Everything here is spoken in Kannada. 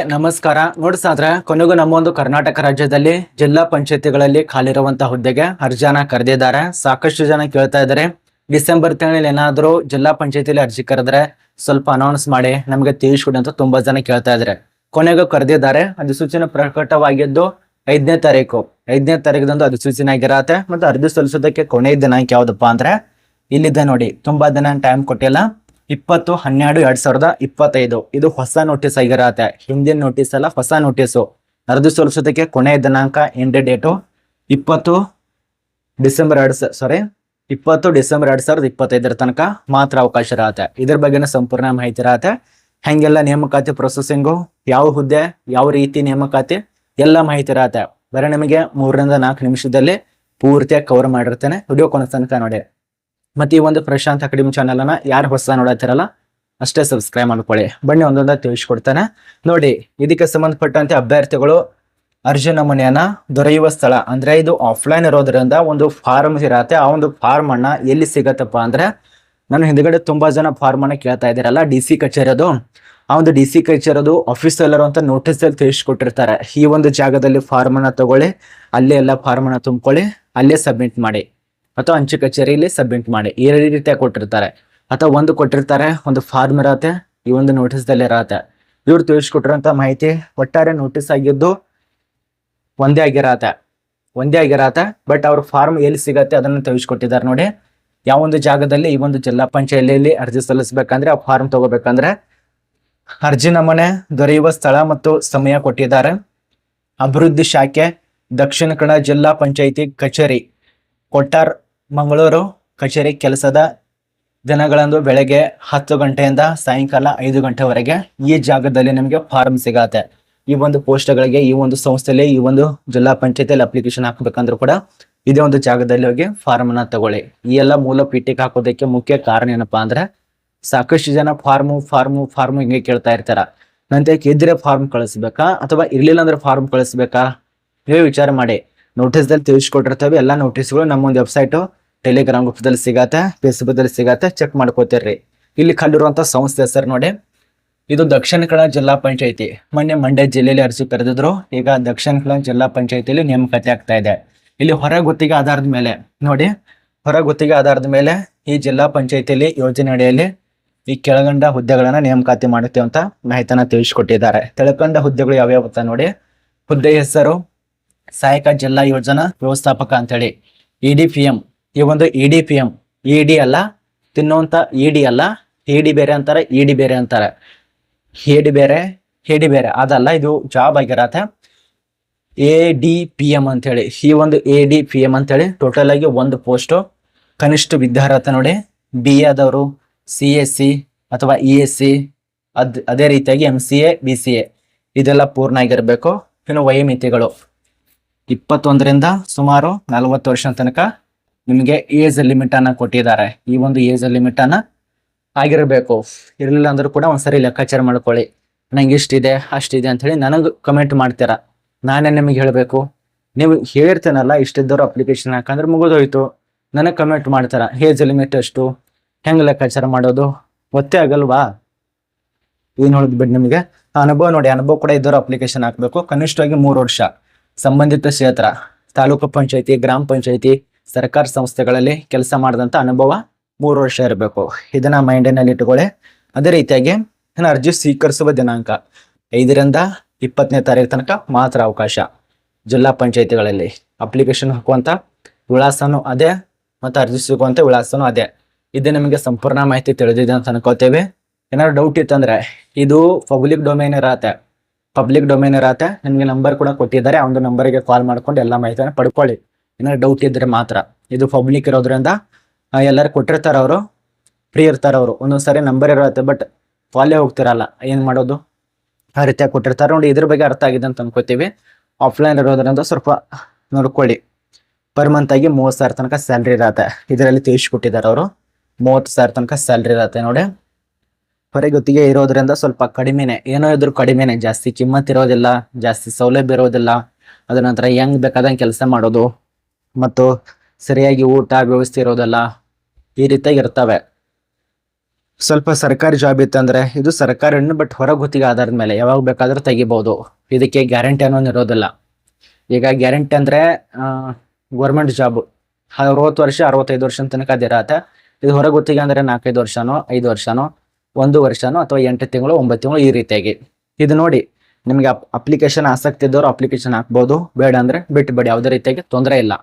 ನಮಸ್ಕಾರ. ನೋಡಿ ಸಾದ್ರೆ ಕೊನೆಗೂ ನಮ್ಮ ಒಂದು ಕರ್ನಾಟಕ ರಾಜ್ಯದಲ್ಲಿ ಜಿಲ್ಲಾ ಪಂಚಾಯತಿಗಳಲ್ಲಿ ಖಾಲಿ ಇರುವಂತಹ ಹುದ್ದೆಗೆ ಅರ್ಜಿಯನ್ನ ಕರೆದಿದ್ದಾರೆ. ಸಾಕಷ್ಟು ಜನ ಕೇಳ್ತಾ ಇದ್ದಾರೆ, ಡಿಸೆಂಬರ್ ತಿಂಗಳಲ್ಲಿ ಏನಾದರೂ ಜಿಲ್ಲಾ ಪಂಚಾಯತಿಲಿ ಅರ್ಜಿ ಕರೆದ್ರೆ ಸ್ವಲ್ಪ ಅನೌನ್ಸ್ ಮಾಡಿ ನಮಗೆ ತಿಳಿಸ್ಕೊಡಿ ಅಂತ ತುಂಬಾ ಜನ ಕೇಳ್ತಾ ಇದ್ದಾರೆ. ಕೊನೆಗೂ ಕರೆದಿದ್ದಾರೆ. ಅಧಿಸೂಚನೆ ಪ್ರಕಟವಾಗಿದ್ದು 5ನೇ ತಾರೀಕು. 5ನೇ ತಾರೀಕದಂದು ಅಧಿಸೂಚನೆ ಆಗಿರತ್ತೆ. ಮತ್ತು ಅರ್ಜಿ ಸಲ್ಲಿಸೋದಕ್ಕೆ ಕೊನೆಯ ದಿನಾಂಕ ಯಾವ್ದಪ್ಪ ಅಂದ್ರೆ ಇಲ್ಲಿದೆ ನೋಡಿ. ತುಂಬಾ ದಿನ ಟೈಮ್ ಕೊಟ್ಟಿಲ್ಲ. 20/12/2025 ಇದು ಹೊಸ ನೋಟಿಸ್ ಆಗಿರತ್ತೆ. ಹಿಂದಿನ ನೋಟಿಸ್ ಅಲ್ಲ, ಹೊಸ ನೋಟಿಸು. ಅರ್ಜಿ ಸಲ್ಲಿಸೋದಕ್ಕೆ ಕೊನೆಯ ದಿನಾಂಕ ಎಂಡ್ ಡೇಟು 20 ಡಿಸೆಂಬರ್ 2025 ತನಕ ಮಾತ್ರ ಅವಕಾಶ ಇರತ್ತೆ. ಇದ್ರ ಬಗ್ಗೆನ ಸಂಪೂರ್ಣ ಮಾಹಿತಿ ಇರತ್ತೆ. ಹೆಂಗೆಲ್ಲ ನೇಮಕಾತಿ ಪ್ರೊಸೆಸಿಂಗು, ಯಾವ ಹುದ್ದೆ, ಯಾವ ರೀತಿ ನೇಮಕಾತಿ, ಎಲ್ಲ ಮಾಹಿತಿ ಇರತ್ತೆ. ಬರೀ ನಿಮಗೆ 3 ರಿಂದ 4 ನಿಮಿಷದಲ್ಲಿ ಪೂರ್ತಿಯಾಗಿ ಕವರ್ ಮಾಡಿರ್ತೇನೆ. ವಿಡಿಯೋ ಕೊನೆ ತನಕ ನೋಡಿ. ಮತ್ತೆ ಈ ಒಂದು ಪ್ರಶಾಂತ್ ಅಕಾಡೆಮಿ ಚಾನಲ್ ಅನ್ನ ಯಾರು ಹೊಸ ನೋಡತ್ತಿರಲ್ಲ ಅಷ್ಟೇ ಸಬ್ಸ್ಕ್ರೈಬ್ ಮಾಡ್ಕೊಳ್ಳಿ. ಬನ್ನಿ ಒಂದೊಂದ ತಿಳಿಸ್ಕೊಡ್ತಾನೆ ನೋಡಿ. ಇದಕ್ಕೆ ಸಂಬಂಧಪಟ್ಟಂತೆ ಅಭ್ಯರ್ಥಿಗಳು ಅರ್ಜಿ ನಮೂನೆಯನ್ನ ದೊರೆಯುವ ಸ್ಥಳ ಅಂದ್ರೆ ಇದು ಆಫ್ಲೈನ್ ಇರೋದ್ರಿಂದ ಒಂದು ಫಾರ್ಮ್ ಇರತ್ತೆ. ಆ ಒಂದು ಫಾರ್ಮ್ ಅನ್ನ ಎಲ್ಲಿ ಸಿಗತ್ತಪ್ಪ ಅಂದ್ರೆ, ನಾನು ಹಿಂದ್ಗಡೆ ತುಂಬಾ ಜನ ಫಾರ್ಮ್ ಅನ್ನ ಕೇಳ್ತಾ ಇದ್ದೀರಲ್ಲ, DC ಕಚೇರಿ ಅದು. ಆ ಒಂದು DC ಕಚೇರಿ ಅದು ಆಫೀಸಲ್ಲರು ಅಂತ ನೋಟಿಸ್ ಅಲ್ಲಿ ತಿಳಿಸ್ಕೊಟ್ಟಿರ್ತಾರೆ. ಈ ಒಂದು ಜಾಗದಲ್ಲಿ ಫಾರ್ಮ್ ಅನ್ನ ತಗೊಳ್ಳಿ, ಅಲ್ಲೇ ಎಲ್ಲ ಫಾರ್ಮ್ ಅನ್ನ ತುಂಬಿಕೊಳ್ಳಿ, ಅಲ್ಲೇ ಸಬ್ಮಿಟ್ ಮಾಡಿ, ಅಥವಾ ಅಂಚೆ ಕಚೇರಿಯಲ್ಲಿ ಸಬ್ಮಿಟ್ ಮಾಡಿ. ಈ ರೀತಿಯಾಗಿ ಕೊಟ್ಟಿರ್ತಾರೆ. ಅಥವಾ ಒಂದು ಕೊಟ್ಟಿರ್ತಾರೆ, ಒಂದು ಫಾರ್ಮ್ ಇರತ್ತೆ, ಈ ಒಂದು ನೋಟಿಸ್ ದಲ್ಲಿ ಇರತ್ತೆ. ಇವ್ರು ತಿಳಿಸ್ಕೊಟ್ಟಿರೋಂಥ ಮಾಹಿತಿ ಒಟ್ಟಾರೆ ನೋಟಿಸ್ ಆಗಿದ್ದು ಒಂದೇ ಆಗಿರತ್ತೆ. ಬಟ್ ಅವ್ರ ಫಾರ್ಮ್ ಎಲ್ಲಿ ಸಿಗತ್ತೆ ಅದನ್ನು ತಿಳಿಸ್ಕೊಟ್ಟಿದ್ದಾರೆ ನೋಡಿ. ಯಾವ ಒಂದು ಜಾಗದಲ್ಲಿ ಈ ಒಂದು ಜಿಲ್ಲಾ ಪಂಚಾಯತಿಯಲ್ಲಿ ಅರ್ಜಿ ಸಲ್ಲಿಸಬೇಕಂದ್ರೆ, ಆ ಫಾರ್ಮ್ ತಗೋಬೇಕಂದ್ರೆ ಅರ್ಜಿ ನಮೂನೆ ದೊರೆಯುವ ಸ್ಥಳ ಮತ್ತು ಸಮಯ ಕೊಟ್ಟಿದ್ದಾರೆ. ಅಭಿವೃದ್ಧಿ ಶಾಖೆ, ದಕ್ಷಿಣ ಕನ್ನಡ ಜಿಲ್ಲಾ ಪಂಚಾಯತಿ ಕಚೇರಿ, ಕೊಟ್ಟಾರ್, ಮಂಗಳೂರು. ಕಚೇರಿ ಕೆಲಸದ ದಿನಗಳಂದು ಬೆಳಗ್ಗೆ 10 ಗಂಟೆಯಿಂದ ಸಾಯಂಕಾಲ 5 ಗಂಟೆವರೆಗೆ ಈ ಜಾಗದಲ್ಲಿ ನಿಮಗೆ ಫಾರ್ಮ್ ಸಿಗತ್ತೆ. ಈ ಒಂದು ಪೋಸ್ಟ್ಗಳಿಗೆ, ಈ ಒಂದು ಸಂಸ್ಥೆಯಲ್ಲಿ, ಈ ಒಂದು ಜಿಲ್ಲಾ ಪಂಚಾಯತಿಯಲ್ಲಿ ಅಪ್ಲಿಕೇಶನ್ ಹಾಕ್ಬೇಕಂದ್ರೂ ಕೂಡ ಇದೇ ಒಂದು ಜಾಗದಲ್ಲಿ ಹೋಗಿ ಫಾರ್ಮ್ ಅನ್ನ ತಗೊಳ್ಳಿ. ಈ ಎಲ್ಲ ಮೂಲ ಪೀಠಿಗೆ ಹಾಕೋದಕ್ಕೆ ಮುಖ್ಯ ಕಾರಣ ಏನಪ್ಪಾ ಅಂದ್ರೆ, ಸಾಕಷ್ಟು ಜನ ಫಾರ್ಮು ಹಿಂಗೆ ಕೇಳ್ತಾ ಇರ್ತಾರ. ನಂತರ ಇದ್ರೆ ಫಾರ್ಮ್ ಕಳಿಸ್ಬೇಕಾ ಅಥವಾ ಇರ್ಲಿಲ್ಲ ಅಂದ್ರೆ ಫಾರ್ಮ್ ಕಳಿಸ್ಬೇಕಾ, ನೀವೇ ವಿಚಾರ ಮಾಡಿ. ನೋಟಿಸ್ ದಲ್ಲಿ ತಿಳಿಸ್ಕೊಟ್ಟಿರ್ತೇವೆ. ಎಲ್ಲ ನೋಟಿಸ್ಗಳು ನಮ್ಮ ಒಂದು ವೆಬ್ಸೈಟು, ಟೆಲಿಗ್ರಾಮ್ ಗ್ರೂಪ್ದಲ್ಲಿ ಸಿಗತ್ತೆ, ಫೇಸ್ಬುಕ್ ದಲ್ಲಿ ಸಿಗತ್ತೆ, ಚೆಕ್ ಮಾಡ್ಕೋತೀರ್ರಿ. ಇಲ್ಲಿ ಕಲ್ಲಿರುವಂತ ಸಂಸ್ಥೆ ಹೆಸರು ನೋಡಿ, ಇದು ದಕ್ಷಿಣ ಕನ್ನಡ ಜಿಲ್ಲಾ ಪಂಚಾಯತಿ. ಮೊನ್ನೆ ಮಂಡ್ಯ ಜಿಲ್ಲೆಯಲ್ಲಿ ಅರ್ಜಿ ಕರೆದಿದ್ರು. ಈಗ ದಕ್ಷಿಣ ಕನ್ನಡ ಜಿಲ್ಲಾ ಪಂಚಾಯತಿಯಲ್ಲಿ ನೇಮಕಾತಿ ಆಗ್ತಾ ಇದೆ. ಇಲ್ಲಿ ಹೊರ ಗುತ್ತಿಗೆ ಆಧಾರದ ಮೇಲೆ ನೋಡಿ, ಹೊರ ಗುತ್ತಿಗೆ ಆಧಾರದ ಮೇಲೆ ಈ ಜಿಲ್ಲಾ ಪಂಚಾಯತಿಯಲ್ಲಿ ಯೋಜನೆ ಅಡಿಯಲ್ಲಿ ಈ ಕೆಳಗಂಡ ಹುದ್ದೆಗಳನ್ನ ನೇಮಕಾತಿ ಮಾಡುತ್ತೇವೆ ಅಂತ ಮಾಹಿತಿಯನ್ನ ತಿಳಿಸ್ಕೊಟ್ಟಿದ್ದಾರೆ. ಕೆಳಕಂಡ ಹುದ್ದೆಗಳು ಯಾವ್ಯಾವ ಅಂತ ನೋಡಿ. ಹುದ್ದೆ ಹೆಸರು ಸಹಾಯಕ ಜಿಲ್ಲಾ ಯೋಜನಾ ವ್ಯವಸ್ಥಾಪಕ ಅಂತೇಳಿ, EDPM. ಈ ಒಂದು EDPM, ED ಅಲ್ಲ, ತಿನ್ನುವಂತ ED ಅಲ್ಲ, ED ಬೇರೆ ಅಂತಾರೆ, ED ಬೇರೆ ಅಂತಾರೆ. ED ಬೇರೆ ಅದಲ್ಲ, ಇದು ಜಾಬ್ ಆಗಿರತ್ತೆ. ADPM ಅಂತೇಳಿ, ಈ ಒಂದು ADPM ಅಂತೇಳಿ ಟೋಟಲ್ ಆಗಿ ಒಂದು ಪೋಸ್ಟ್. ಕನಿಷ್ಠ ವಿದ್ಯಾರ್ಹತೆ ನೋಡಿ, BA ಆದವರು, CSC ಅಥವಾ ESC, ಅದೇ ರೀತಿಯಾಗಿ MCA BCA ಇದೆಲ್ಲ ಪೂರ್ಣ ಆಗಿರ್ಬೇಕು. ಇನ್ನು ವಯೋಮಿತಿಗಳು 21 ರಿಂದ ಸುಮಾರು 40 ವರ್ಷ ತನಕ ನಿಮಗೆ ಏಜ್ ಲಿಮಿಟ್ ಅನ್ನ ಕೊಟ್ಟಿದ್ದಾರೆ. ಈ ಒಂದು ಏಜ್ ಲಿಮಿಟ್ ಅನ್ನ ಆಗಿರಬೇಕು. ಇರಲಿಲ್ಲ ಅಂದ್ರೂ ಕೂಡ ಒಂದ್ಸರಿ ಲೆಕ್ಕಾಚಾರ ಮಾಡ್ಕೊಳ್ಳಿ. ನಂಗೆ ಇಷ್ಟಿದೆ ಅಷ್ಟಿದೆ ಅಂತ ಹೇಳಿ ನನಗೆ ಕಮೆಂಟ್ ಮಾಡ್ತೀರಾ, ನಾನೇ ನಿಮಗೆ ಹೇಳಬೇಕು? ನೀವು ಹೇಳಿರ್ತೇನಲ್ಲ, ಇಷ್ಟಿದ್ದವರು ಅಪ್ಲಿಕೇಶನ್ ಹಾಕಂದ್ರೆ ಮುಗಿದೋಯ್ತು. ನನಗೆ ಕಮೆಂಟ್ ಮಾಡ್ತಾರ, ಏಜ್ ಲಿಮಿಟ್ ಎಷ್ಟು, ಹೆಂಗೆ ಲೆಕ್ಕಾಚಾರ ಮಾಡೋದು, ಗೊತ್ತೇ ಆಗಲ್ವಾ? ಏನು ಹೇಳಿದ್ ಬಿಡಿ. ನಿಮಗೆ ಅನುಭವ ನೋಡಿ, ಅನುಭವ ಕೂಡ ಇದ್ದವರು ಅಪ್ಲಿಕೇಶನ್ ಹಾಕಬೇಕು. ಕನಿಷ್ಠವಾಗಿ 3 ವರ್ಷ ಸಂಬಂಧಿತ ಕ್ಷೇತ್ರ, ತಾಲೂಕು ಪಂಚಾಯತಿ, ಗ್ರಾಮ ಪಂಚಾಯತಿ, ಸರ್ಕಾರ ಸಂಸ್ಥೆಗಳಲ್ಲಿ ಕೆಲಸ ಮಾಡಿದಂಥ ಅನುಭವ 3 ವರ್ಷ ಇರಬೇಕು. ಇದನ್ನ ಮೈಂಡಿನಲ್ಲಿ ಇಟ್ಟುಕೊಳ್ಳಿ. ಅದೇ ರೀತಿಯಾಗಿ ಅರ್ಜಿ ಸ್ವೀಕರಿಸುವ ದಿನಾಂಕ 5 ರಿಂದ 20ನೇ ತಾರೀಕು ತನಕ ಮಾತ್ರ ಅವಕಾಶ. ಜಿಲ್ಲಾ ಪಂಚಾಯತಿಗಳಲ್ಲಿ ಅಪ್ಲಿಕೇಶನ್ ಹಾಕುವಂತ ವಿಳಾಸನೂ ಅದೇ ಮತ್ತು ಅರ್ಜಿ ಸಿಗುವಂತ ವಿಳಾಸನೂ ಅದೇ. ಇದು ನಿಮಗೆ ಸಂಪೂರ್ಣ ಮಾಹಿತಿ ತಿಳಿದಿದೆ ಅಂತ ಅನ್ಕೋತೇವೆ. ಏನಾದ್ರು ಡೌಟ್ ಇತ್ತಂದ್ರೆ ಇದು ಪಬ್ಲಿಕ್ ಡೊಮೇನ್ ಇರತ್ತೆ. ನಿಮಗೆ ನಂಬರ್ ಕೂಡ ಕೊಟ್ಟಿದ್ದಾರೆ. ಆ ಒಂದು ನಂಬರ್ಗೆ ಕಾಲ್ ಮಾಡ್ಕೊಂಡು ಎಲ್ಲ ಮಾಹಿತಿಯನ್ನು ಪಡ್ಕೊಳ್ಳಿ. ಏನಾದ್ರು ಡೌಟ್ ಇದ್ರೆ ಮಾತ್ರ. ಇದು ಪಬ್ಲಿಕ್ ಇರೋದ್ರಿಂದ ಎಲ್ಲರೂ ಕೊಟ್ಟಿರ್ತಾರ, ಅವರು ಫ್ರೀ ಇರ್ತಾರ. ಅವರು ಒಂದೊಂದ್ಸರಿ ನಂಬರ್ ಇರತ್ತೆ, ಬಟ್ ಫಾಲೋ ಹೋಗ್ತಿರಲ್ಲ, ಏನ್ ಮಾಡೋದು? ಆ ರೀತಿಯಾಗಿ ಕೊಟ್ಟಿರ್ತಾರೆ ನೋಡಿ. ಇದ್ರ ಬಗ್ಗೆ ಅರ್ಥ ಆಗಿದೆ ಅಂತ ಅನ್ಕೋತೀವಿ. ಆಫ್ಲೈನ್ ಇರೋದ್ರಿಂದ ಸ್ವಲ್ಪ ನೋಡ್ಕೊಳ್ಳಿ. ಪರ್ ಮಂತ್ ಆಗಿ 30,000 ತನಕ ಸ್ಯಾಲ್ರಿ ಇರತ್ತೆ. ಇದರಲ್ಲಿ ತಿಳಿಸ್ಕೊಟ್ಟಿದ್ದಾರೆ ಅವರು. 30,000 ತನಕ ಸ್ಯಾಲ್ರಿ ಇರತ್ತೆ ನೋಡಿ. ಹೊರಗುತ್ತಿಗೆ ಇರೋದ್ರಿಂದ ಸ್ವಲ್ಪ ಕಡಿಮೆನೆ, ಏನೋ ಇದ್ರು ಕಡಿಮೆನೆ, ಜಾಸ್ತಿ ಕಿಮ್ಮತ್ ಇರೋದಿಲ್ಲ, ಜಾಸ್ತಿ ಸೌಲಭ್ಯ ಇರೋದಿಲ್ಲ. ಅದ ನಂತರ ಹೆಂಗ್ ಬೇಕಾದಂಗೆ ಕೆಲಸ ಮಾಡೋದು ಮತ್ತು ಸರಿಯಾಗಿ ಊಟ ವ್ಯವಸ್ಥೆ ಇರೋದಿಲ್ಲ, ಈ ರೀತಿಯಾಗಿ ಇರ್ತವೆ. ಸ್ವಲ್ಪ ಸರ್ಕಾರಿ ಜಾಬ್ ಇತ್ತಂದ್ರೆ ಇದು ಸರ್ಕಾರಿ ಬಟ್ ಹೊರ ಗುತ್ತಿಗೆ ಆಧಾರದ ಮೇಲೆ ಯಾವಾಗ ಬೇಕಾದ್ರೂ ತೆಗಿಬಹುದು. ಇದಕ್ಕೆ ಗ್ಯಾರಂಟಿ ಅನ್ನೋದು ಇರೋದಿಲ್ಲ. ಈಗ ಗ್ಯಾರಂಟಿ ಅಂದ್ರೆ ಗೌರ್ಮೆಂಟ್ ಜಾಬ್ 60 ವರ್ಷ 65 ವರ್ಷ ತನಕ ಅದಿರತ್ತೆ. ಇದು ಹೊರ ಗುತ್ತಿಗೆ ಅಂದ್ರೆ 4-5 ವರ್ಷನೋ 5 ವರ್ಷನೋ 1 ವರ್ಷನೋ ಅಥವಾ 8 ತಿಂಗಳು 9 ತಿಂಗಳು ಈ ರೀತಿಯಾಗಿ. ಇದು ನೋಡಿ, ನಿಮ್ಗೆ ಅಪ್ಲಿಕೇಶನ್ ಆಸಕ್ತಿ ಇದ್ದವರು ಅಪ್ಲಿಕೇಶನ್ ಹಾಕ್ಬಹುದು, ಬೇಡ ಅಂದ್ರೆ ಬಿಟ್ಟು ಬಿಡಿ, ಯಾವುದೇ ರೀತಿಯಾಗಿ ತೊಂದರೆ ಇಲ್ಲ.